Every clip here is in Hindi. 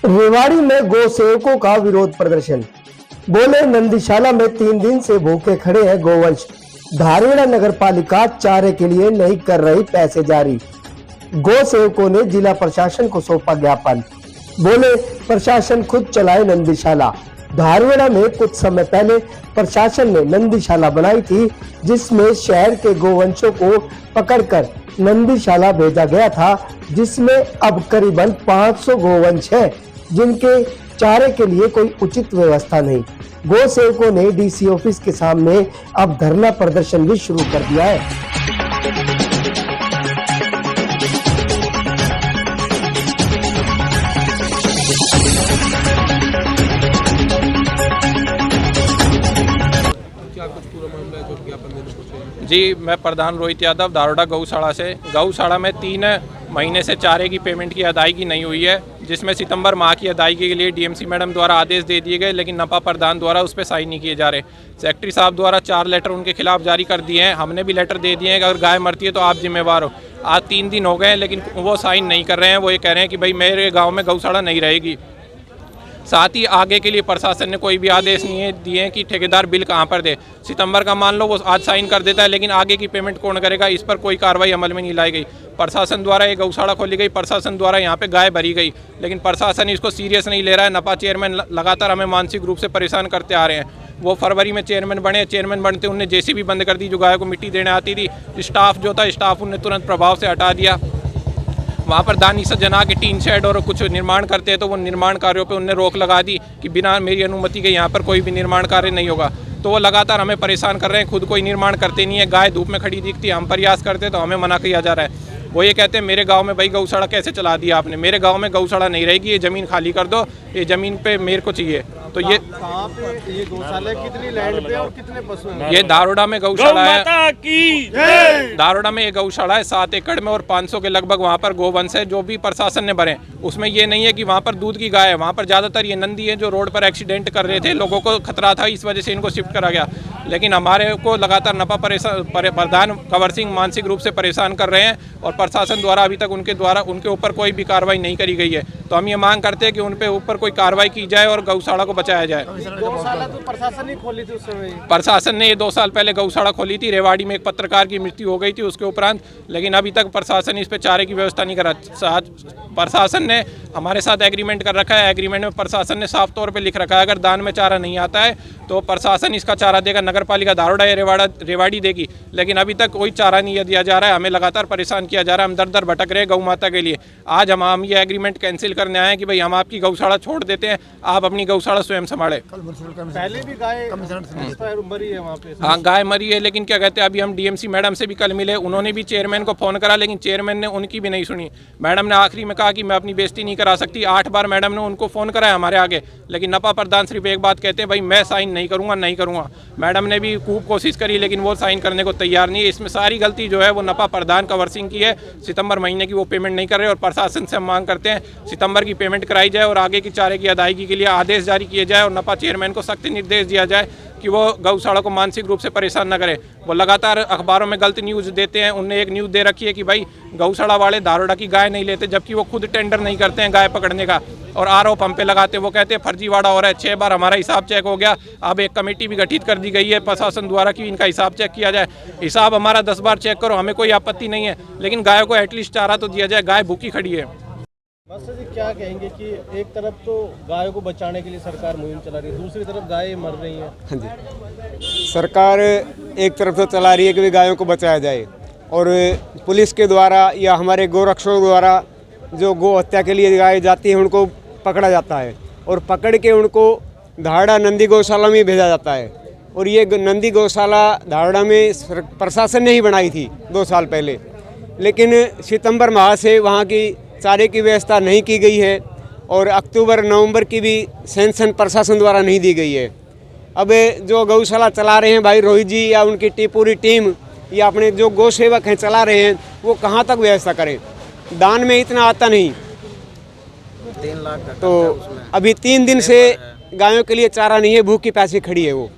रेवाड़ी में गौ सेवकों का विरोध प्रदर्शन। बोले, नंदीशाला में 3 दिन से भूखे खड़े हैं गोवंश। धारेड़ा नगर पालिका चारे के लिए नहीं कर रही पैसे जारी। गौ सेवकों ने जिला प्रशासन को सौंपा ज्ञापन। बोले, प्रशासन खुद चलाए नंदीशाला। धारेड़ा में कुछ समय पहले प्रशासन ने नंदीशाला बनाई थी, जिसमें शहर के गोवंशों को पकड़कर नंदीशाला भेजा गया था, जिसमें अब करीबन 500 गोवंश हैं, जिनके चारे के लिए कोई उचित व्यवस्था नहीं। गौ सेवकों ने डीसी ऑफिस के सामने अब धरना प्रदर्शन भी शुरू कर दिया है। जी, मैं प्रधान रोहित यादव धारोड़ा गौशाला से। गौशाला में 3 महीने से चारे की पेमेंट की अदायगी नहीं हुई है, जिसमें सितंबर माह की अदायगी के लिए डीएमसी मैडम द्वारा आदेश दे दिए गए, लेकिन नपा प्रधान द्वारा उस पर साइन नहीं किए जा रहे। सेक्रेटरी साहब द्वारा 4 लेटर उनके खिलाफ जारी कर दिए हैं। हमने भी लेटर दे दिए हैं कि अगर गाय मरती है तो आप जिम्मेवार हो। आज 3 दिन हो गए हैं, लेकिन वो साइन नहीं कर रहे हैं। वो ये कह रहे हैं कि भाई मेरे गाँव में गौशाला नहीं रहेगी। साथ ही आगे के लिए प्रशासन ने कोई भी आदेश नहीं दिए कि ठेकेदार बिल कहाँ पर दे। सितंबर का मान लो वो आज साइन कर देता है, लेकिन आगे की पेमेंट कौन करेगा, इस पर कोई कार्रवाई अमल में नहीं लाई गई। प्रशासन द्वारा ये गौशाला खोली गई, प्रशासन द्वारा यहाँ पे गाय भरी गई, लेकिन प्रशासन इसको सीरियस नहीं ले रहा है। नपा चेयरमैन लगातार हमें मानसिक रूप से परेशान करते आ रहे हैं। वो फरवरी में चेयरमैन बने, चेयरमैन बनते उनने जेसीबी बंद कर दी जो गाय को मिट्टी देने आती थी। स्टाफ जो था, स्टाफ उनने तुरंत प्रभाव से हटा दिया। वहाँ पर दानी से जना के टीन शेड और कुछ निर्माण करते हैं, तो वो निर्माण कार्यों पे उन्होंने रोक लगा दी कि बिना मेरी अनुमति के यहाँ पर कोई भी निर्माण कार्य नहीं होगा। तो वो लगातार हमें परेशान कर रहे हैं। खुद कोई निर्माण करते नहीं है। गाय धूप में खड़ी दिखती है, हम प्रयास करते तो हमें मना किया जा रहा है। वो ये कहते हैं मेरे गांव में भाई गौशाला कैसे चला दिया आपने, मेरे गांव में गौशाला नहीं रहेगी, ये ज़मीन खाली कर दो, ये ज़मीन पे मेरे को चाहिए। तो ये गौशाला कितनी लैंड पे और कितने पशु हैं? ये धारोड़ा में गौशाला है। धारोड़ा में ये गौशाला है 7 एकड़ में, और 500 के लगभग वहाँ पर गोवंश है जो भी प्रशासन ने भरे। उसमें ये नहीं है कि वहाँ पर दूध की गाय है, वहाँ पर ज़्यादातर ये नंदी है जो रोड पर एक्सीडेंट कर रहे थे, लोगों को खतरा था, इस वजह से इनको शिफ्ट करा गया। लेकिन हमारे को लगातार नपा प्रधान कंवर सिंह मानसिक रूप से परेशान कर रहे हैं, और प्रशासन द्वारा अभी तक उनके ऊपर कोई भी कार्रवाई नहीं करी गई है। तो हम ये मांग करते हैं कि उन पे ऊपर कोई कार्रवाई की जाए और गौशाला को बचाया जाए। गौशाला तो प्रशासन ने खोली थी उस समय। प्रशासन ने ये 2 साल पहले गौशाला खोली थी। रेवाड़ी में एक पत्रकार की मृत्यु हो गई थी उसके उपरांत, लेकिन अभी तक प्रशासन इस पे चारे की व्यवस्था नहीं करा। प्रशासन ने हमारे साथ एग्रीमेंट कर रखा है। एग्रीमेंट में प्रशासन ने साफ तौर पे लिख रखा है अगर दान में चारा नहीं आता है तो प्रशासन इसका चारा देगा, नगर पालिका धारोड़ा या रेवाड़ी देगी। लेकिन अभी तक कोई चारा नहीं दिया जा रहा है। हमें लगातार परेशान किया जा रहा है। हम दर भटक रहे हैं गौ माता के लिए। आज हम ये एग्रीमेंट कैंसिल करने आए हैं कि भाई हम आपकी गौशाला छोड़ देते हैं, आप अपनी गौशाला स्वयं संभाले। पहले भी गाय मरी है वहाँ पे। हाँ, गाय मरी है, लेकिन क्या कहते हैं अभी हम डीएमसी मैडम से भी कल मिले, उन्होंने भी चेयरमैन को फ़ोन करा, लेकिन चेयरमैन ने उनकी भी नहीं सुनी। मैडम ने आखिरी में कहा कि मैं अपनी बेइज्जती नहीं करा सकती। 8 बार मैडम ने उनको फ़ोन कराया हमारे आगे, लेकिन नपा प्रधान सिर्फ एक बात कहते हैं, भाई मैं साइन नहीं करूँगा, नहीं करूँगा। मैडम ने भी खूब कोशिश करी, लेकिन वो साइन करने को तैयार नहीं है। इसमें सारी गलती जो है वो नपा प्रधान कंवर सिंह की है। सितंबर महीने की वो पेमेंट नहीं कर रहे, और प्रशासन से हम मांग करते हैं सितंबर की पेमेंट कराई जाए और आगे की चारे की अदायगी के लिए आदेश जारी किए जाए, और नपा चेयरमैन को सख्त निर्देश दिया जाए कि वो गौशाला को मानसिक रूप से परेशान न करे। वो लगातार अखबारों में गलत न्यूज़ देते हैं। उनने एक न्यूज़ दे रखी है कि भाई गौशाला वाले धारोड़ा की गाय नहीं लेते, जबकि वो खुद टेंडर नहीं करते हैं गाय पकड़ने का, और आरोप हम पे लगाते हैं। वो कहते हैं फर्जीवाड़ा हो रहा है। 6 बार हमारा हिसाब चेक हो गया। अब एक कमेटी भी गठित कर दी गई है प्रशासन द्वारा कि इनका हिसाब चेक किया जाए। हिसाब हमारा 10 बार चेक करो, हमें कोई आपत्ति नहीं है, लेकिन गायों को एटलीस्ट चारा तो दिया जाए। गाय भूखी खड़ी है। बस जी, क्या कहेंगे कि एक तरफ तो गायों को बचाने के लिए सरकार मुहिम चला रही है, दूसरी तरफ गायें मर रही हैं। हाँ जी, सरकार एक तरफ तो चला रही है कि भी गायों को बचाया जाए, और पुलिस के द्वारा या हमारे गोरक्षकों द्वारा जो गौ हत्या के लिए गाय जाती है उनको पकड़ा जाता है, और पकड़ के उनको धारड़ा नंदी गौशाला में भेजा जाता है। और ये नंदी गौशाला धारड़ा में प्रशासन ने ही बनाई थी 2 साल पहले, लेकिन सितंबर माह से वहाँ की चारे की व्यवस्था नहीं की गई है, और अक्टूबर नवंबर की भी सेंशन प्रशासन द्वारा नहीं दी गई है। अब जो गौशाला चला रहे हैं भाई रोहित जी या उनकी पूरी टीम या अपने जो गौ सेवक हैं चला रहे हैं, वो कहाँ तक व्यवस्था करें। दान में इतना आता नहीं, 3 लाख तो अभी 3 दिन से गायों के लिए चारा नहीं है, भूखी प्यासी खड़ी है वो।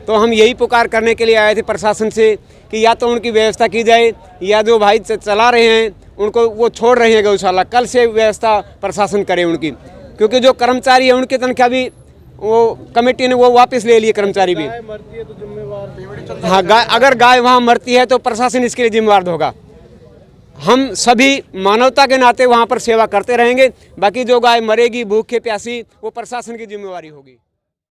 तो हम यही पुकार करने के लिए आए थे प्रशासन से कि या तो उनकी व्यवस्था की जाए, या जो भाई चला रहे हैं उनको वो छोड़ रहे हैं गौशाला, कल से व्यवस्था प्रशासन करे उनकी। क्योंकि जो कर्मचारी है उनकी तनख्वाह भी वो कमेटी ने वो वापस ले लिए, कर्मचारी भी। गाय मरती है तो जिम्मेवार, हाँ, अगर गाय वहाँ मरती है तो प्रशासन इसके लिए जिम्मेवार होगा। हम सभी मानवता के नाते वहाँ पर सेवा करते रहेंगे, बाकी जो गाय मरेगी भूखे प्यासी वो प्रशासन की जिम्मेवारी होगी।